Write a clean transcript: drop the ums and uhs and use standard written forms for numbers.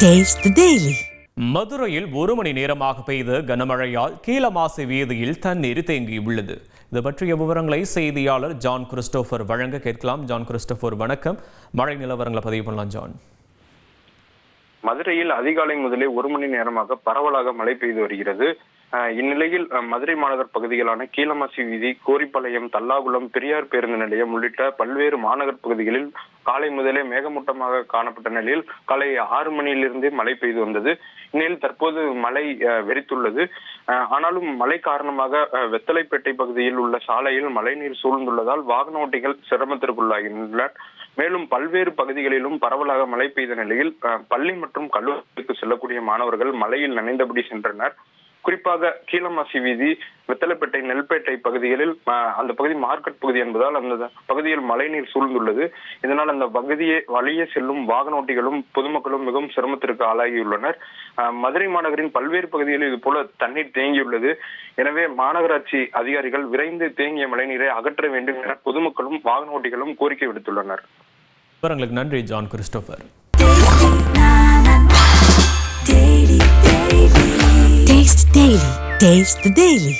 Taste the Daily. மதுரையில் 1 மணி நேரமாக பெய்த கனமழையால் கீழமாசி வீதியில் தண்ணீர் தேங்கியுள்ளது. இது பற்றிய விவரங்களை செய்தியாளர் ஜான் கிறிஸ்டோபர் வழங்க கேட்கலாம். ஜான் கிறிஸ்டோபர், வணக்கம். மழை நிலவரங்களை பதிவு பண்ணலாம் ஜான். மதுரையில் அதிகாலை முதலே 1 மணி நேரமாக பரவலாக மழை பெய்து வருகிறது. இந்நிலையில் மதுரை மாநகர் பகுதிகளான கீழமாசி வீதி, கோரிப்பாளையம், தல்லாகுளம், பெரியார் பேருந்து நிலையம் உள்ளிட்ட பல்வேறு மாநகர் பகுதிகளில் காலை முதலே மேகமூட்டமாக காணப்பட்ட நிலையில் காலை 6 மணியிலிருந்தே மழை பெய்து வந்தது. இந்நிலையில் தற்போது மழை வெறித்துள்ளது. ஆனாலும் மழை காரணமாக வெத்தலைப்பேட்டை பகுதியில் உள்ள சாலையில் மழைநீர் சூழ்ந்துள்ளதால் வாகன ஓட்டிகள் சிரமத்திற்குள்ளாகின்றனர். மேலும் பல்வேறு பகுதிகளிலும் பரவலாக மழை பெய்த நிலையில் பள்ளி மற்றும் கல்லூரிக்கு செல்லக்கூடிய மாணவர்கள் மழையில் நனைந்தபடி சென்றனர். குறிப்பாக கீழமாசி வீதி, வெத்தலைப்பேட்டை, நெல்பேட்டை பகுதிகளில் அந்த பகுதி மார்க்கெட் பகுதி என்பதால் அந்த பகுதியில் மழைநீர் சூழ்ந்துள்ளது. இதனால் அந்த பகுதியை வழியே செல்லும் வாகன ஓட்டிகளும் பொதுமக்களும் மிகவும் சிரமத்திற்கு ஆளாகியுள்ளனர். மதுரை மாநகரின் பல்வேறு பகுதிகளில் இது போல தண்ணீர் தேங்கியுள்ளது. எனவே மாநகராட்சி அதிகாரிகள் விரைந்து தேங்கிய மழைநீரை அகற்ற வேண்டும் என பொதுமக்களும் வாகன ஓட்டிகளும் கோரிக்கை விடுத்துள்ளனர். விவரங்களுக்கு நன்றி John Christopher. Taste the Daily.